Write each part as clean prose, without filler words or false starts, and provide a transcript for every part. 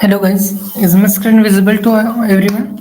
Hello guys, is my screen visible to everyone?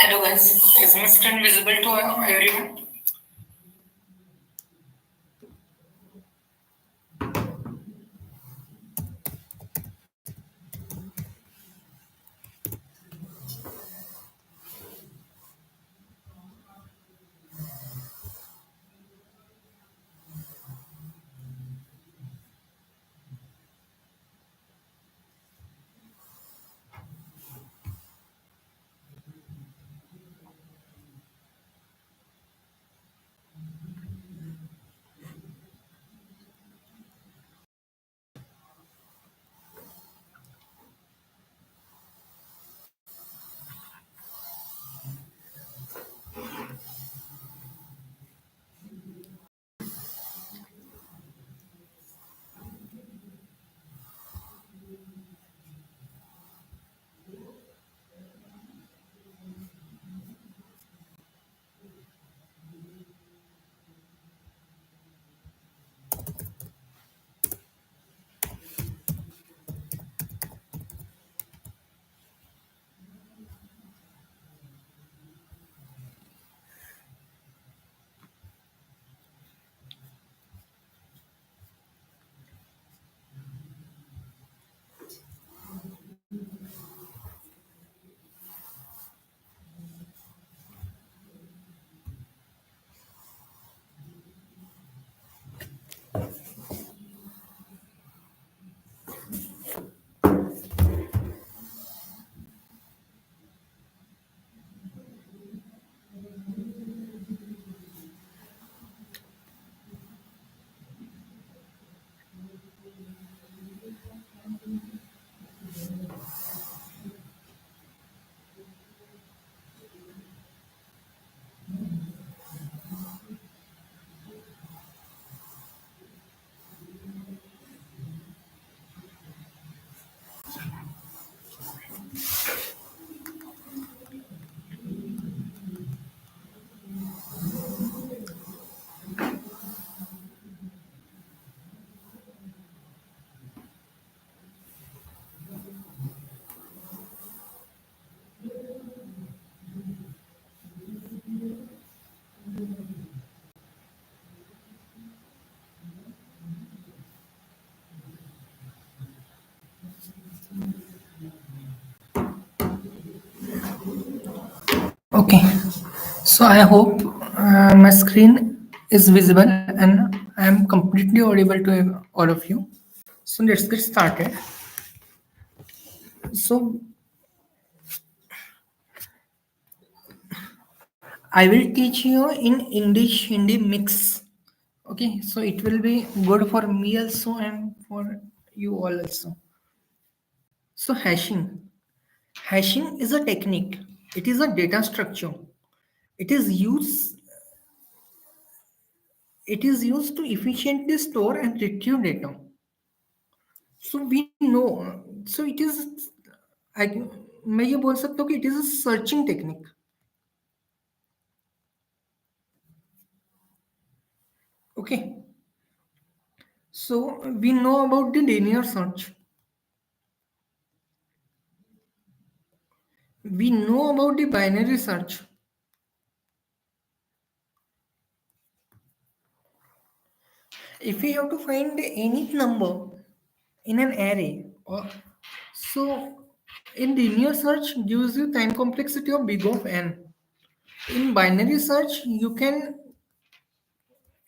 Hello guys, is my screen visible to everyone? Okay, so I hope my screen is visible and I am completely audible to all of you. So let's get started. So I will teach you in English Hindi mix. Okay, so it will be good for me also and for you all also. So hashing is a technique. It is a data structure. It is used it is used to efficiently store and retrieve data. So we know, so it is, I मैं ये बोल सकता हूँ कि it is a searching technique. Okay, so we know about the linear search. We know about the binary search. If we have to find any number in an array, or so in linear search gives you time complexity of big of n. In binary search, you can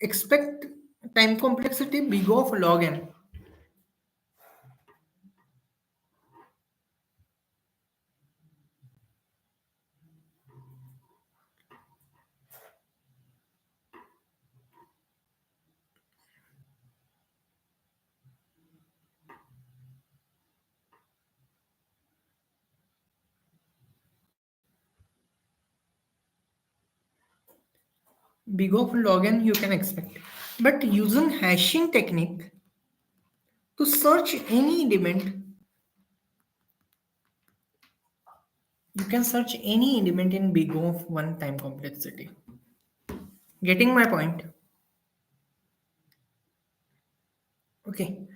expect time complexity big of log n. big of log n you can expect. But using hashing technique to search any element, you can search any element in big of 1 time complexity. Getting my point? Okay,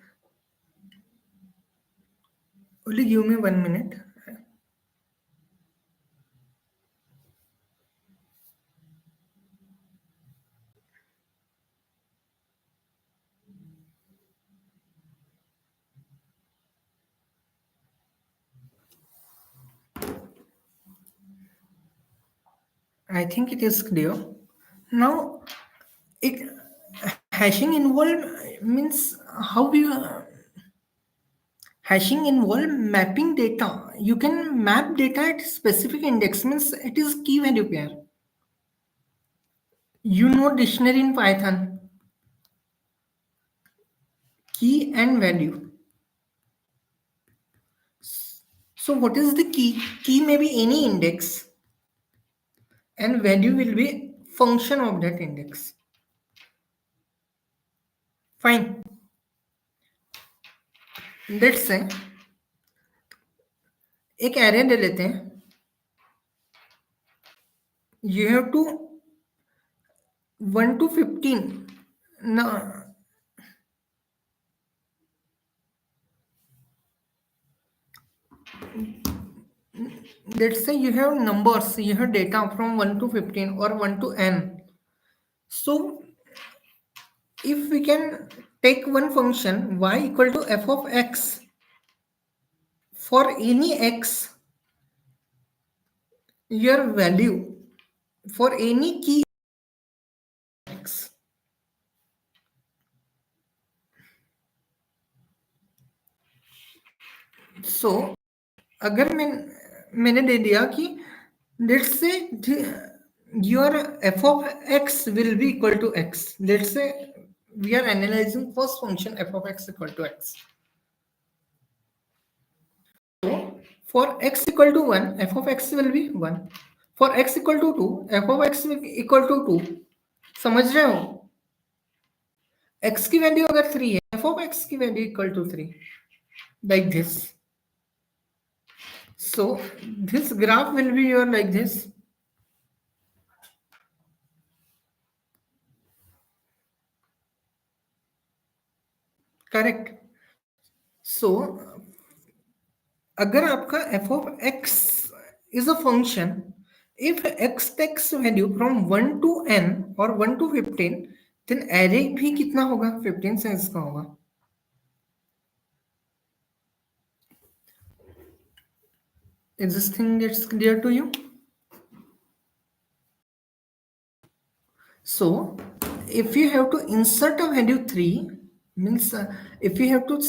only give me 1 minute. I think it is clear. Now, it hashing involve means how you hashing involve mapping data. You can map data at specific index means it is key value pair. You know dictionary in Python, key and value. So what is the key? Key may be any index and value will be function of that index. Fine. Let's say एक array ले लेते हैं. You have to 1 to 15. Now, let's say you have numbers, you have data from 1 to 15 or 1 to n. So if we can take one function y equal to f of x for any x, your value for any key x. So अगर मैंने दे दिया कि let's say your f of x will be equal to x. Let's say we are analyzing first function f of x equal to x. So for x equal to 1, f of x will be 1. For x equal to 2, f of x will be equal to 2. समझ रहे हो? x की value अगर 3 है, f of x की value equal to 3. Like this. So this graph will be your like this. Correct. So अगर आपका f of x is a function, if x takes value from 1 to n or 1 to 15, then array भी कितना होगा? 15 size का होगा. Is this thing gets clear to you? So if you have to insert a value 3, means if you have to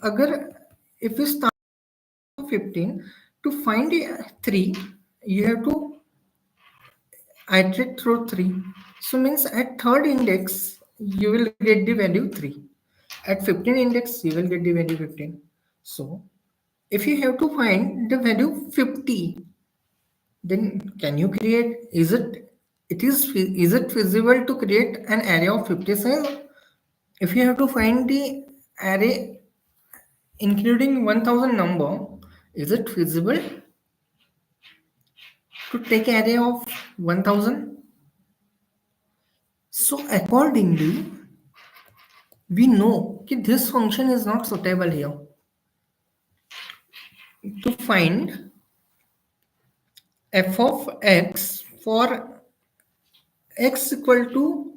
agar if you start 15 to find 3, you have to iterate through 3. So means at third index you will get the value 3. At 15 index you will get the value 15. So if you have to find the value 50, then can you create, is it feasible to create an array of 50 size? If you have to find the array including 1000 number, is it feasible to take array of 1000? So accordingly, we know that this function is not suitable here. To find f of x for x equal to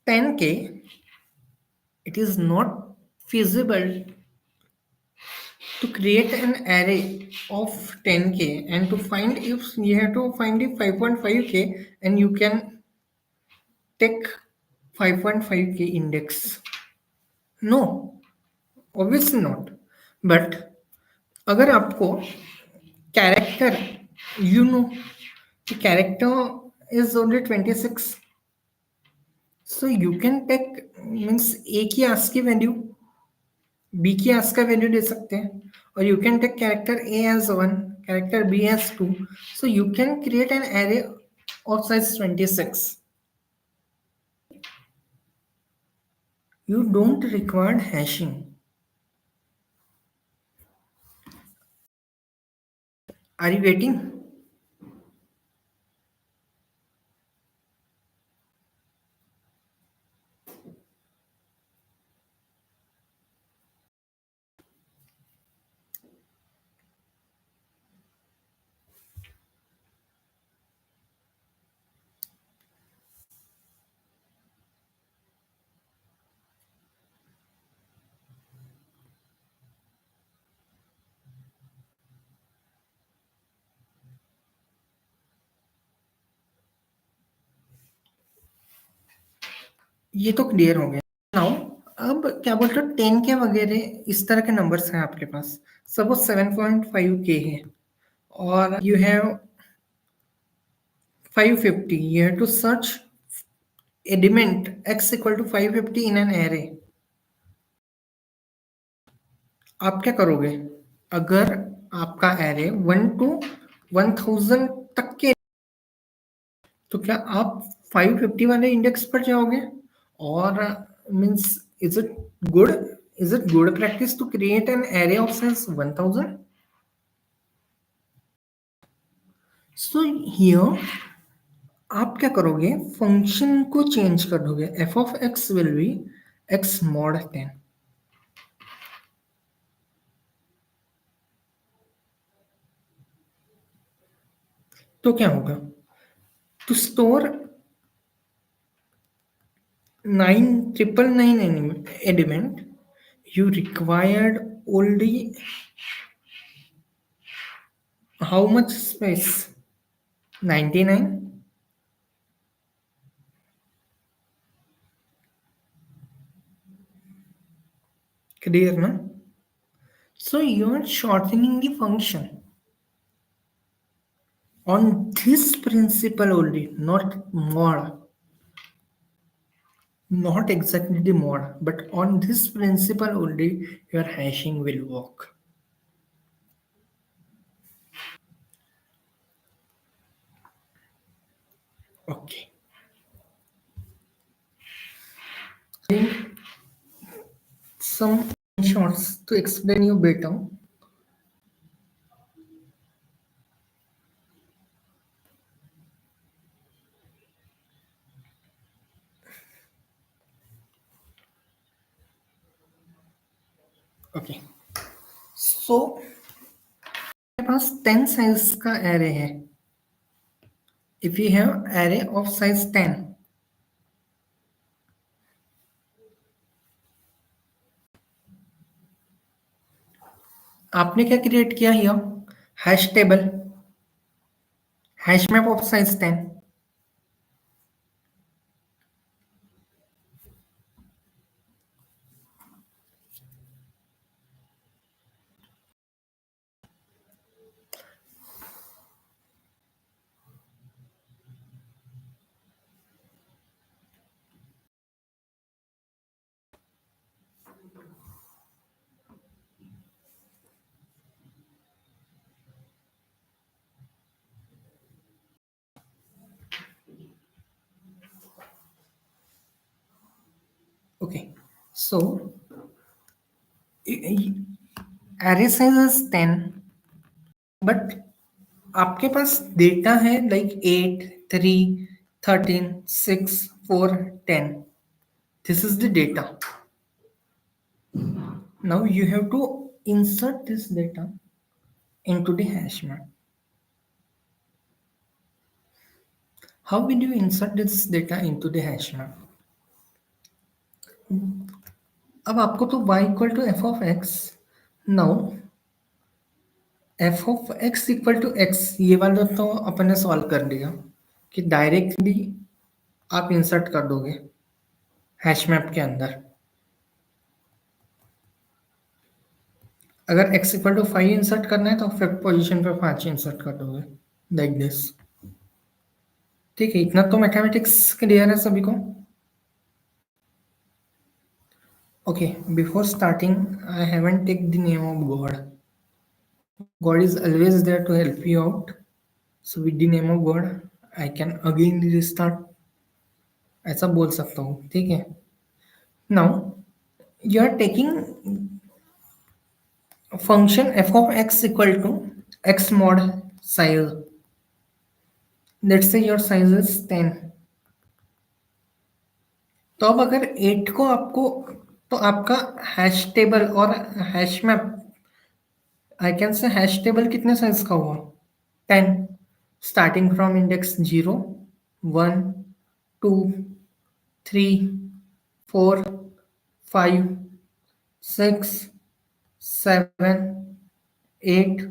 10k, it is not feasible to create an array of 10k and to find, if you have to find the 5.5k and you can take 5.5k index. No, obviously not. But अगर आपको character, you know the character is only 26, so you can take means a की ASCII value, b की ASCII value दे सकते हैं, or you can take character a as 1, character b as 2. So you can create an array of size 26. You don't require hashing. Are you getting? ये तो clear हो गया now. अब क्या बोलते हो 10 के वगैरह इस तरह के नंबर्स हैं आपके पास। सपोज 7.5 के है और you have 550, you have to search element x equal to 550 in an array। आप क्या करोगे अगर आपका एरे 1 to 1000 तक के, तो क्या आप 550 वाले इंडेक्स पर जाओगे? और means is it good, is it good practice to create an array of size 1000? So here आप क्या करोगे, फंक्शन को चेंज कर दोगे। F of X will be X mod 10। तो क्या होगा, to store 999 element you required only how much space? 99। clear na? So you are shortening the function on this principle only, not mod, not exactly the mod, but on this principle only your hashing will work. Okay, some shots to explain you better. Okay, so मेरे पास 10 size का array है। If you have array of size 10, आपने क्या create किया here, hash table, hash map of size 10। Okay, so array size is 10, but आपके पास data है like 8, 3, 13, 6, 4, 10। This is the data. Now you have to insert this data into the hash map. How will you insert this data into the hash map? अब आपको तो y equal to f of x, now f of x equal to x ये वाला तो अपन ने solve कर लिया कि डायरेक्टली आप इंसर्ट कर दोगे हैश मैप के अंदर। अगर x इक्वल टू 5 इंसर्ट करना है तो फिफ्थ पोजीशन पे 5 इंसर्ट कर दोगे लाइक दिस। ठीक है, इतना तो मैथमेटिक्स क्लियर है सभी को। Okay, before starting I haven't take the name of God. God is always there to help you out. So with the name of God, I can again restart, ऐसा बोल सकता हूँ, ठीक है। Now you are taking function f of x equal to x mod size, let's say your size is 10। तो अब अगर 8 को आपको, तो आपका हैश टेबल और hash map, I can say hash table कितने साइज का हुआ, 10, स्टार्टिंग फ्रॉम इंडेक्स 0, 1, 2, 3, 4, 5, 6, 7, 8,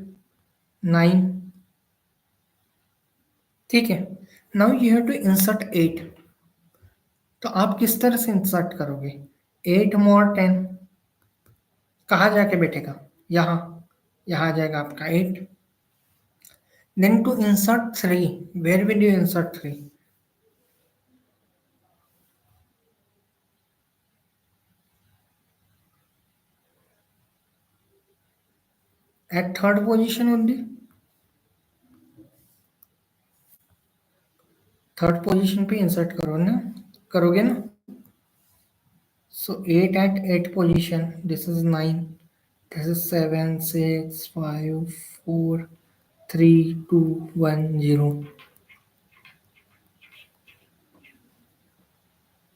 9, ठीक है। Now you have to insert 8। तो आप किस तरह से इंसर्ट करोगे, 8 मोर 10 कहाँ जाके बैठेगा, यहाँ, यहाँ आ जाएगा आपका 8। Then to insert 3, where will you insert 3, at third position only, third position पे इंसर्ट करो ना, करोगे ना। सो 8 at 8 position, this is 9, this is 7, 6, 5, 4, 3, 2, 1, 0,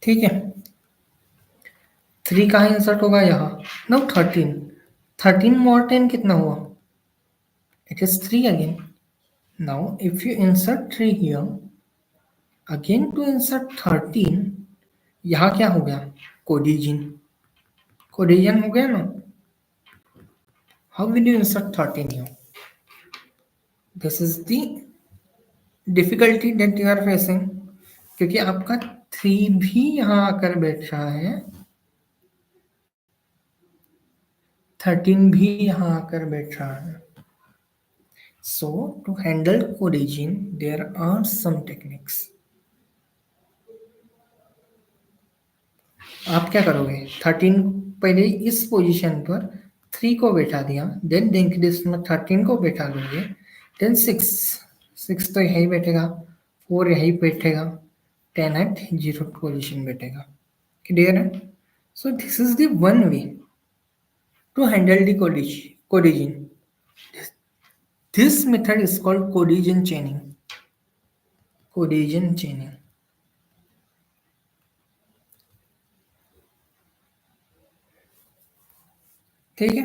ठीक है। 3 कहाँ इंसर्ट होगा, यहाँ। नाउ 13, 13 मोर 10 कितना हुआ, it is 3 again. Now if you insert 3 here, again to insert 13, यहाँ क्या हो गया, कोडिजन, कोडिजन हो गया ना। How will you insert 13 here, this is the difficulty that you are facing, क्योंकि आपका 3 भी यहाँ आकर बैठ रहा है, 13 भी यहाँ आकर बैठ रहा है। So to handle collision there are some techniques. आप क्या करोगे, 13 पहले इस पोजीशन पर 3 को बैठा दिया, देन लिंक लिस्ट में 13 को बैठा दोगे, देन 6, 6 तो यही बैठेगा, 4 यही बैठेगा, 10 एट 0 पोजीशन बैठेगा, क्लियर है। So this is the one way to handle the collision. This method is called collision chaining. Collision chaining. ठीक है।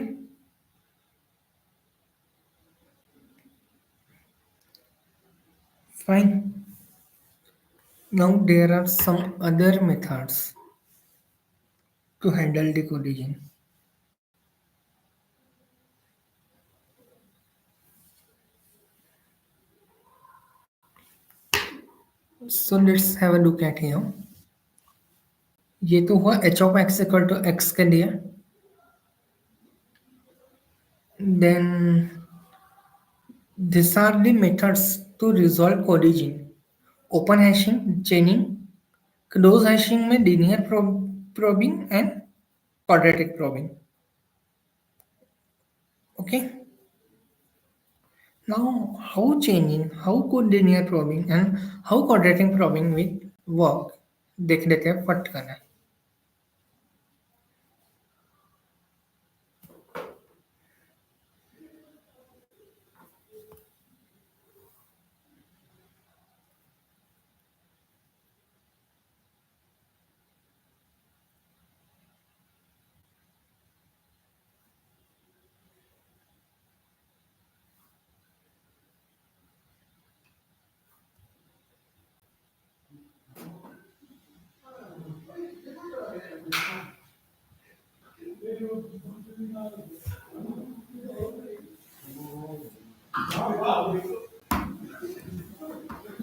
Fine. Now there are some other methods to handle the collision. So let's have a look at here. ये तो हुआ h of x equal to x के लिए. Then these are the methods to resolve collision. Open hashing, chaining, close hashing में linear probing and quadratic probing. Okay. Now, how chaining, how collinear probing, and how quadratic probing will work, देख लेते हैं फट करना।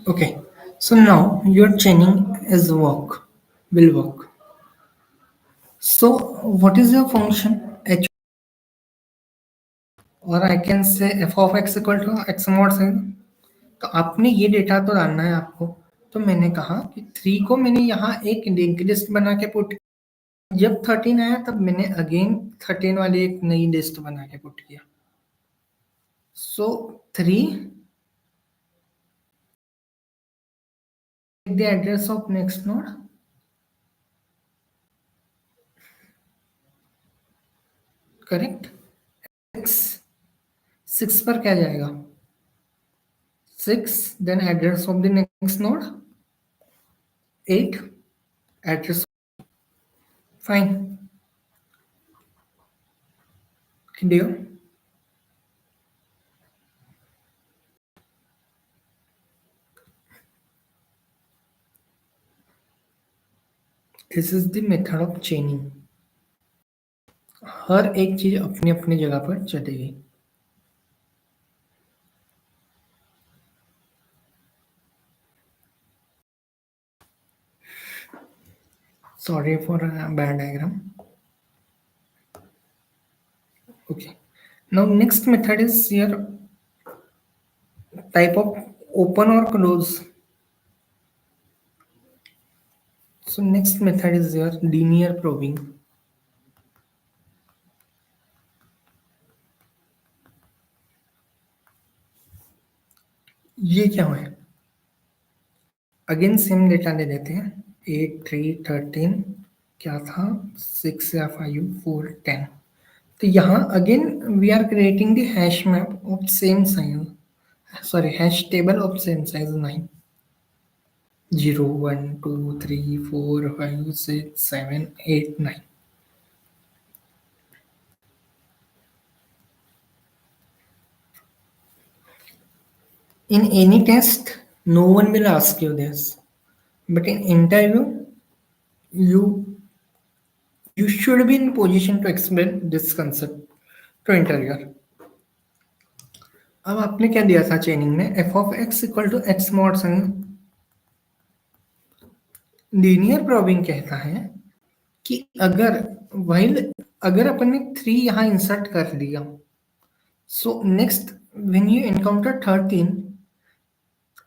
Okay, so now your chaining is will work. So what is your function h, or I can say f of x equal to x mod sin। तो आपने ये data तो डालना है आपको। तो मैंने कहा कि 3 को मैंने यहाँ एक लिंक लिस्ट बना के पुट, जब 13 आया तब मैंने अगेन 13 वाली एक नई लिस्ट बना के पुट किया। So 3 the address of next node. Correct. 6 पर क्या जाएगा? 6. Then address of the next node 8. Address. Fine. Clear. This is the method of chaining. हर एक चीज अपनी अपनी जगह पर चलेगी. Sorry for a bad diagram. Okay. Now next method is your type of open or close. So next method is your linear probing. ये क्या है? अगेन सेम डेटा ले लेते हैं. 8 3 13 क्या था? 6 या 5 4 10. तो यहाँ again we are creating the hash map of same size. Sorry, hash table of same size 9. 0 1 2 3 4 5 6 7 8 9. In any test, no one will ask you this, but in interview, you you should be in position to explain this concept to interviewer. अब आपने क्या दिया था चेनिंग में? f of x equal to x mod सन. Linear probing कहता है कि अगर अपन ने 3 यहाँ इंसर्ट कर दिया, so next when you encounter 13,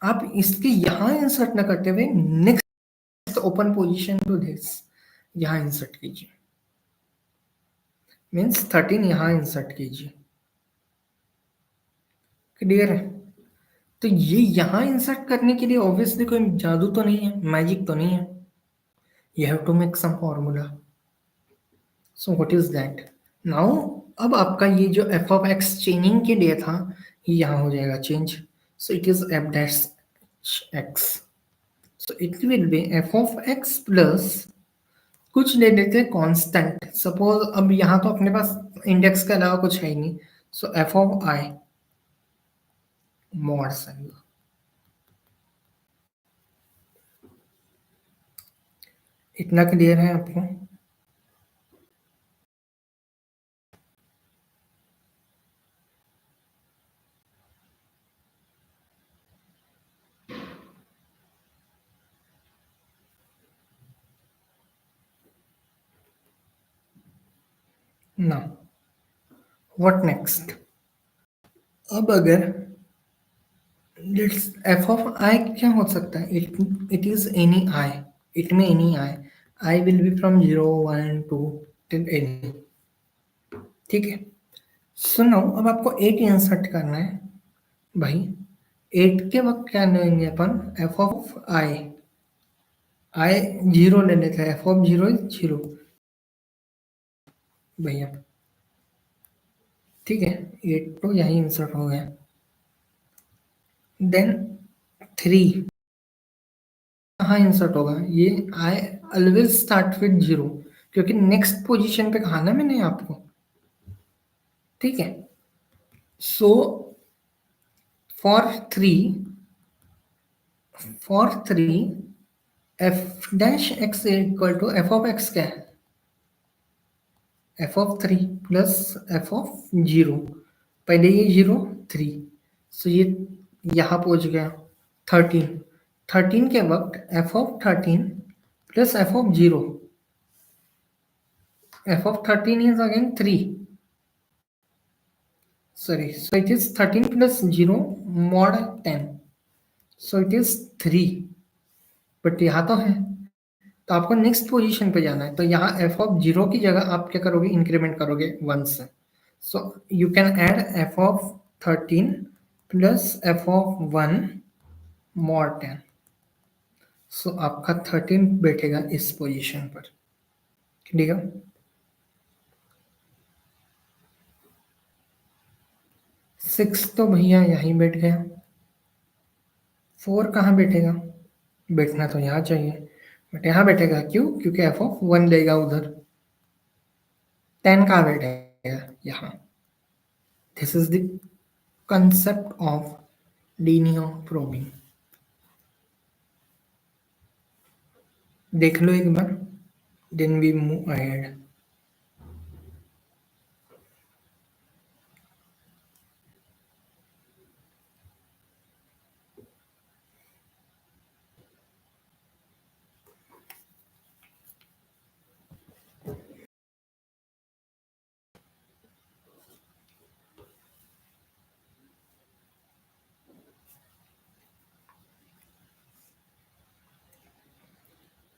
आप इसके यहाँ इंसर्ट न करते हुए next open position to this यहाँ इंसर्ट कीजिए. मीन्स 13 यहाँ इंसर्ट कीजिए. क्लियर है? तो ये यहाँ इंसर्ट करने के लिए ऑब्वियसली कोई जादू तो नहीं है, मैजिक तो नहीं है. You have to make some formula. So what is that? Now अब आपका ये जो एफ ऑफ एक्स चेंजिंग के लिए था, ये यहाँ हो जाएगा change. So it is F dash x. So it will be F of x plus कुछ ले लेते हैं कांस्टेंट. सपोज अब यहाँ तो अपने पास इंडेक्स के अलावा कुछ है ही नहीं. So F of I mod size. इतना क्लियर है आपको? ना. What next? अब अगर एफ ऑफ आई क्या हो सकता है? It is any I. It में any I. I will be from 0 1 2 till any. ठीक है. सो नाउ अब आपको 8 इंसर्ट करना है भाई. 8 के वक्त क्या लेंगे अपन? एफ ऑफ आई. आई 0 ले लेते हैं. एफ ऑफ 0 इज 0 भैया. ठीक है. 8 तो यही इंसर्ट हो गया. देन 3 कहाँ इंसर्ट होगा? ये आई ऑलवेज स्टार्ट विद 0, क्योंकि नेक्स्ट पोजीशन पे कहा ना मैंने आपको. ठीक है. So for 3 f dash x equal to f of x क्या है? F of 3 plus f of 0. पहले ये 0 3. सो ये यहाँ पहुंच गया 13. 13 के वक्त F of 13 plus f of 0. F of 13 is again 3. Sorry, so it is 13 plus 0 mod 10. So it is 3. But यहाँ तो है. तो आपको नेक्स्ट पोजीशन पे जाना है. तो यहाँ एफ ऑफ 0 की जगह आप क्या करोगे? इंक्रीमेंट करोगे 1 से. So you can add F of 13 plus f of 1 mod 10. सो आपका 13 बैठेगा इस पोजीशन पर, ठीक है। 6 तो भैया यहीं बैठ गया। 4 कहाँ बैठेगा? बैठना तो यहाँ चाहिए, बट यहाँ बैठेगा क्यों? क्योंकि एफ ऑफ 1 लेगा उधर। 10 कहाँ बैठेगा? यहाँ। This is the concept of linear probing। देख लो एक बार, then we move ahead।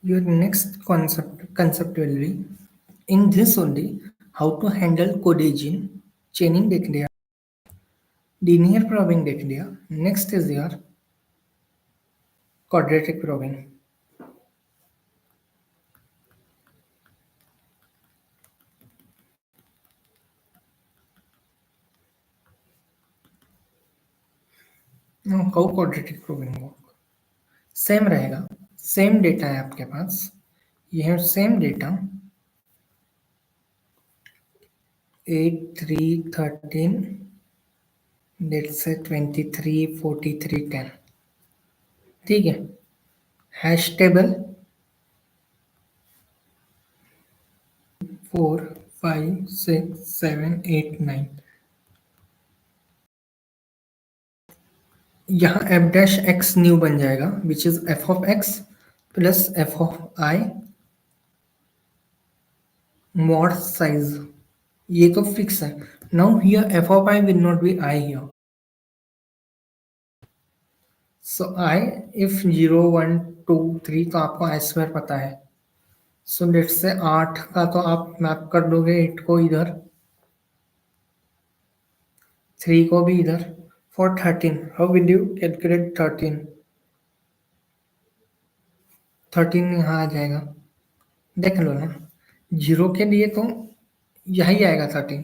Your next concept will be in this only how to handle codagen chaining देख लिया, linear probing देख लिया। Next is your quadratic probing। How quadratic probing work? Same रहेगा, same data है आपके पास, ये है same data 8 3 13 let's say 23 43 10, ठीक है। हैश टेबल 4 5 6 7 8 9, यहाँ एफ डैश एक्स न्यू बन जाएगा which is f of x plus f of I mod size, ये तो फिक्स है। Now here f of i will not be i here, so i if 0 1 2 3 तो आपको आई square पता है। सो लेट से 8 का तो आप मैप कर दोगे 8 को इधर, 3 को भी इधर। For 13 how will you calculate 13? 13 यहाँ आ जाएगा, देख लो ना। 0 के लिए तो यही आएगा 13,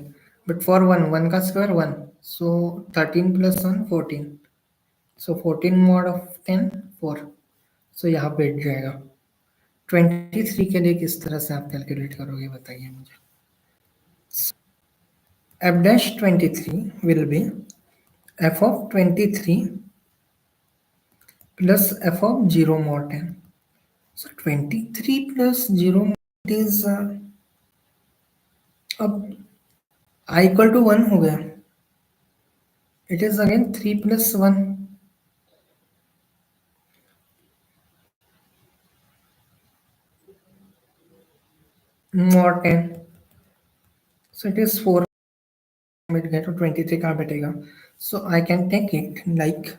बट फॉर 1 1 का square 1, so 13 plus 1 14, so 14 mod of 10 4, सो यहाँ बैठ जाएगा। 23 के लिए किस तरह से आप कैलकुलेट करोगे बताइए मुझे। f dash 23 will be f of 23 plus f of 0 mod 10, so 23 plus 0 mod is अब I equal to 1 हो गया, it is again 3 plus 1 mod 10, so it is 4 मिल गया, तो 23 कहाँ बैठेगा? so I can take it like,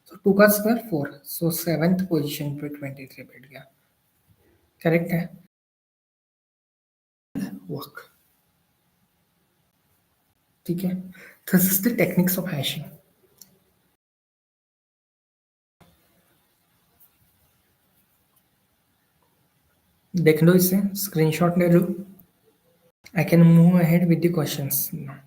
so 2 का square 4, so 7th position पे 23 बैठ गया, करेक्ट है। वर्क, ठीक है। This is the techniques of hashing. देख लो इसे, स्क्रीनशॉट ले लो। I can move ahead with the questions now।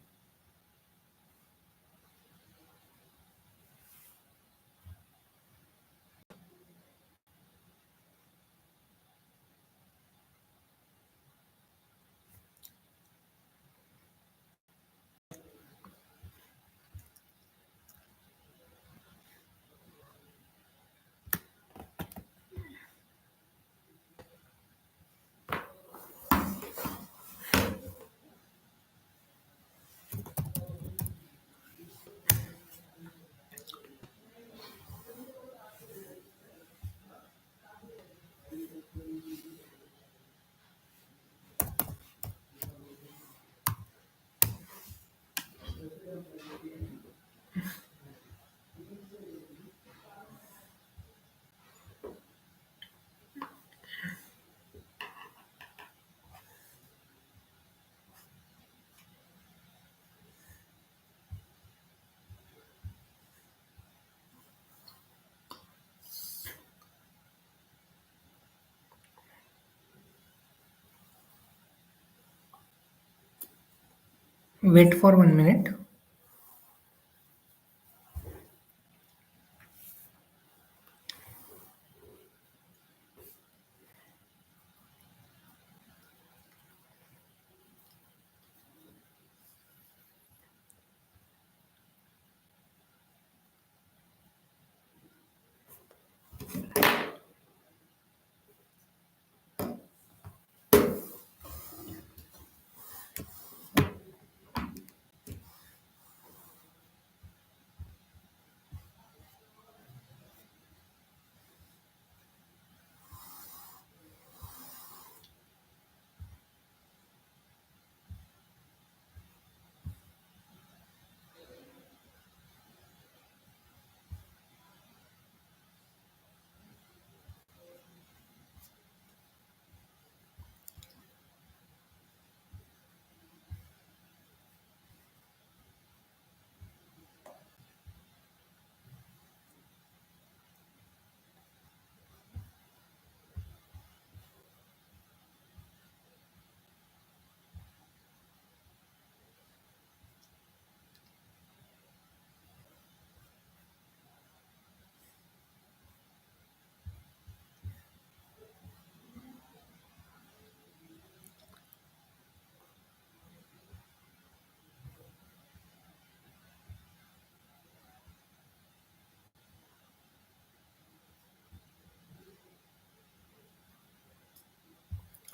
Wait for 1 minute.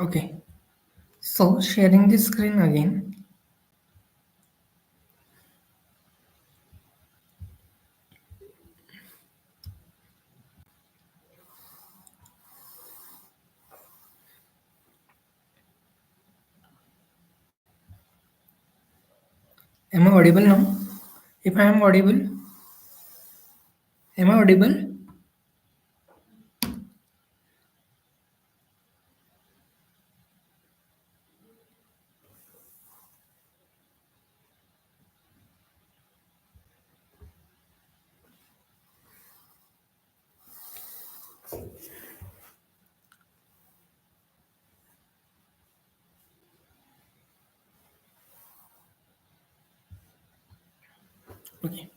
Okay. So sharing the screen again. Am I audible now? If I am audible, am I audible? Okay.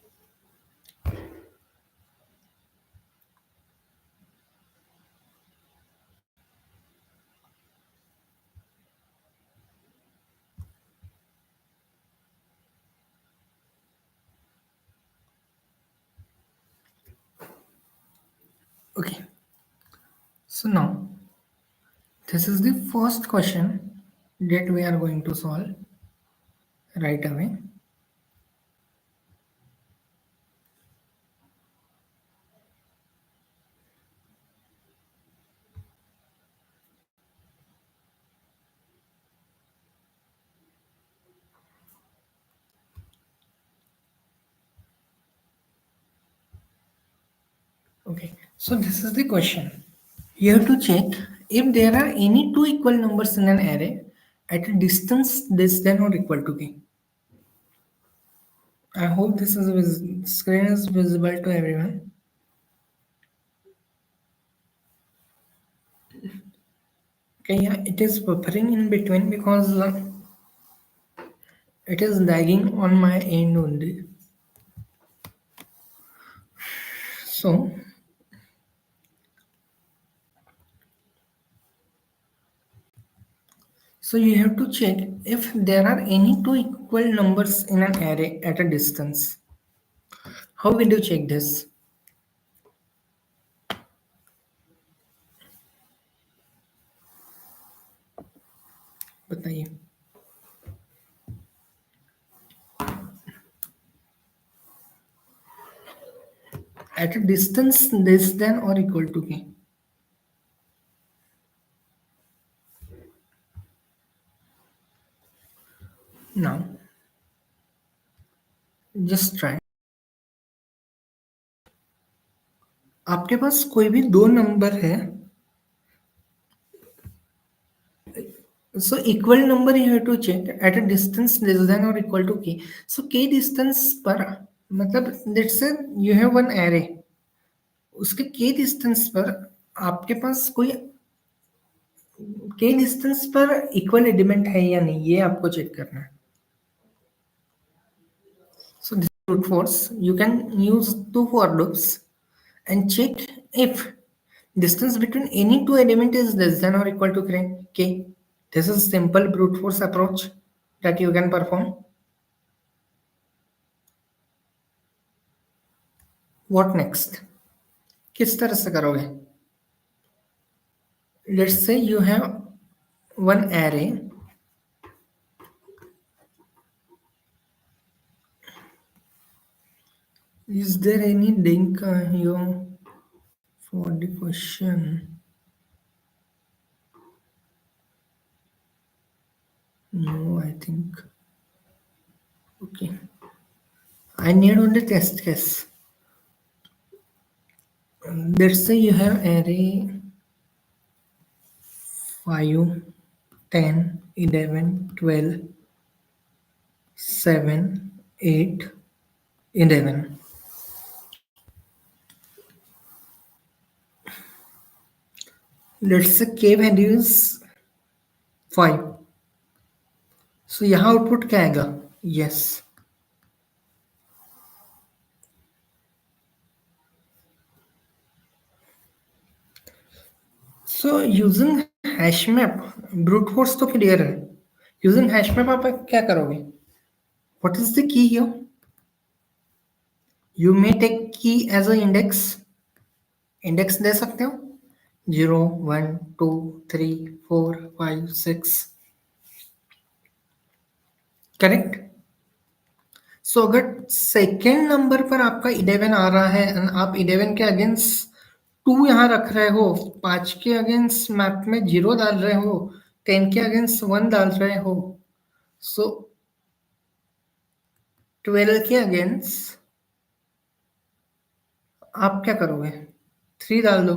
Okay. So now this is the first question that we are going to solve right away. Okay. So this is the question. You have to check if there are any two equal numbers in an array at a distance less than or equal to k. I hope this is screen is visible to everyone. Okay, yeah, it is buffering in between because it is lagging on my end only. So, so you have to check if there are any two equal numbers in an array at a distance. How will you check this? बताइए. At a distance less than or equal to k. Now, just try. आपके पास कोई भी दो number है, so equal number you have to check at a distance less than or equal to k. So k distance पर मतलब let's say you have one array, उसके k distance पर आपके पास कोई k distance पर इक्वल एलिमेंट है या नहीं, ये आपको चेक करना है. So this is brute force. You can use two for loops and check if distance between any two elements is less than or equal to k. This is simple brute force approach that you can perform. What next? किस तरह से करोगे? Let's say you have one array. Is there any link here for the question? No, I think. Okay. I need only test case. Let's say you have array 5, 10, 11, 12, 7, 8, 11. Let's say k value is 5. So यहाँ output क्या आएगा? Yes. So using hash map, brute force तो clear है. Using hash map आप क्या करोगे? What is the key here? You may take key as a index. Index दे सकते हो 0, 1, 2, 3, 4, 5, 6. करेक्ट. सो अगर सेकेंड नंबर पर आपका 11 आ रहा है and आप 11 के अगेंस्ट 2 यहाँ रख रहे हो, 5 के अगेंस्ट मैप में 0 डाल रहे हो, 10 के अगेंस्ट 1 डाल रहे हो, सो 12 के अगेंस्ट आप क्या करोगे? 3 डाल दो.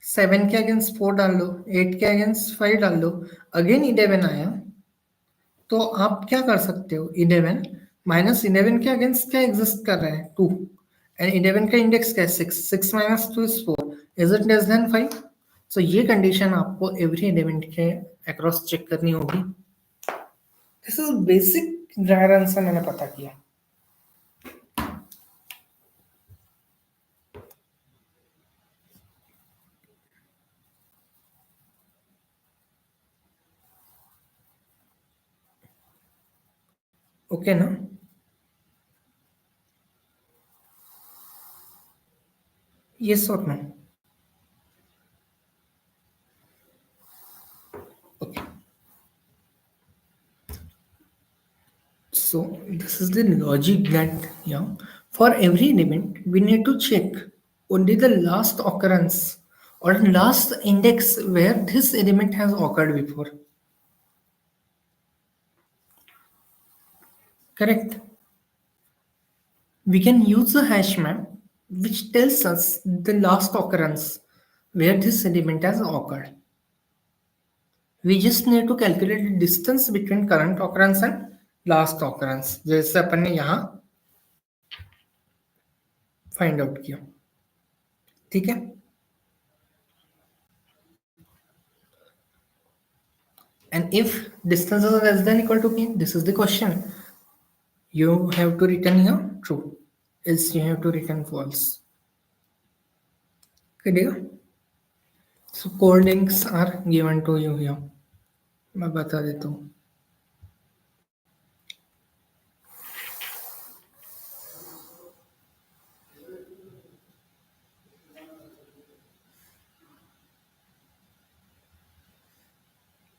7 के अगेंस्ट 4 डाल दो. 8 के अगेंस्ट 5 डाल दो. अगेन 11 आया तो आप क्या कर सकते हो? 11 माइनस 11 के अगेंस्ट क्या एग्जिस्ट कर रहा है? 2. एंड 11 का इंडेक्स क्या है? 6. 6 minus 2 is 4. Is it less than 5? सो ये कंडीशन आपको एवरी एलिमेंट के अक्रॉस चेक करनी होगी. This is basic dryer answer मैंने पता किया. ओके ना? Yes or no? Okay. So this is the logic that for every element we need to check only the last occurrence or last index where this element has occurred before. Correct. We can use a hash map which tells us the last occurrence where this element has occurred. We just need to calculate the distance between current occurrence and last occurrence, जैसे अपन ने यहाँ find out किया. ठीक है. And if distance is less than equal to k, this is the question. You have to return here true, else you have to return false. Clear? So code links are given to you here. मैं बता देता हूँ.